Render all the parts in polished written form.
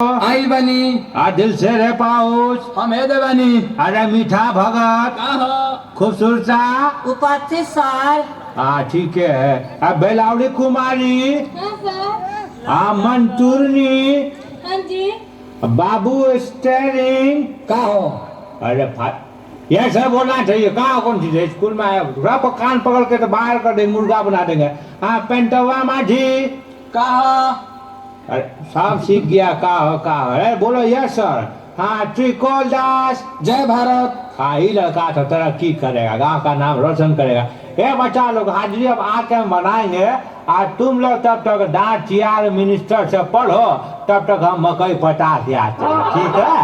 आई बनी दिल से रे पाउस हम हे देवानी अरे मीठा भगत का हो खूबसूरत सा उपाध्याय सर। ठीक है। बेलावड़ी कुमारी हाँ सर। मंटूरनी हाँ जी। बाबू स्टेरिंग का हो अरे ये सब बोलना चाहिए। कहाँ कौन सी स्कूल में आया को कान पकड़ के तो बाहर कर देंगे, मुर्गा बना देंगे। पेंटवा माझी का हो अरे सब सीख गया। का हो अरे बोलो यस सर। त्रिकोल दास जय भारत। ये लड़का तो तरक्की करेगा, गांव का नाम रोशन करेगा। ये बच्चा लोग हाजिरी अब आके हम बनाएंगे। आज तुम लोग तब तक डांट चियार मिनिस्टर से पढ़ो, तब तक हम मकई पटा दिया। ठीक है।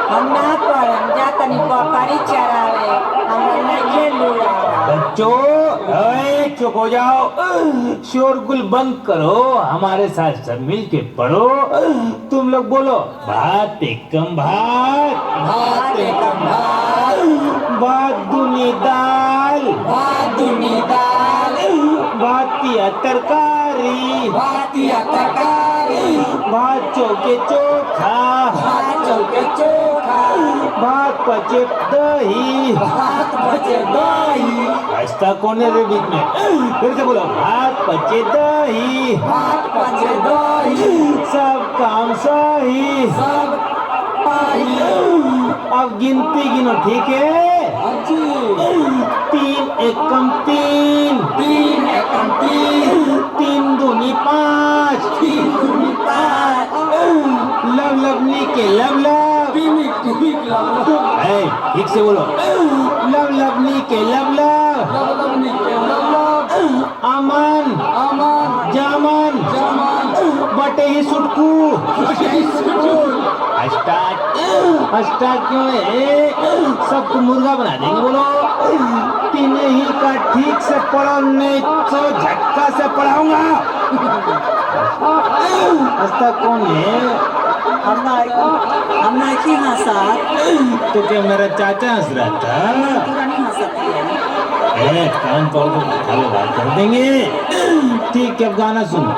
हम ना पढ़म जा तनी बकरी चरावे हमरा नहीं लूड़ा। बच्चों चुप हो जाओ, शोरगुल बंद करो, हमारे साथ सब मिल के पढ़ो। तुम लोग बोलो भात एकम भात, भात एकम भात, भात दुनी दाल, भात दुनी दाल, भातिया तरकारी, भातिया तरकारी, भात चौके चोखा, भात चौके चोखा, भात पचे दही, भात बचे दही, रास्ता कौन है रे बीच में? फिर से बोलो भात पचे दही, भात बचे दही, सब काम सही। सब पाई। अब गिनती गिनो, ठीक है? अच्छी 3 एकम 3, 3 एकम 3, 3 दूनी 5, 3 दूनी 5, लव लवनी के लव लव, ठीक लव ठीक से बोलो लव लवनी के लव लव, लवनी के लव अमन अमन जामन जमन बटे ही सुटकू। स्टार्ट क्यों है? सबको मुर्गा बना देंगे। बोलो तीन ही का ठीक से पढ़ो, नहीं तो झटका से पढ़ाऊंगा। हंसता कौन है? हम नहीं हंसा तो क्या मेरा चाचा हंस रहा था? पूरा नहीं हंसती है। कान पकड़ के खाली बात कर देंगे। ठीक है, अब गाना सुनो।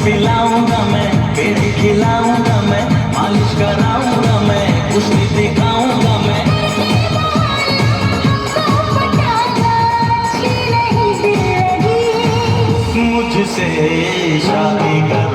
पिलाऊंगा मैं, पेड़े खिलाऊंगा मैं, मालिश कराऊंगा मैं, कुश्ती दिखाऊंगा मैं। मुझसे शादी कर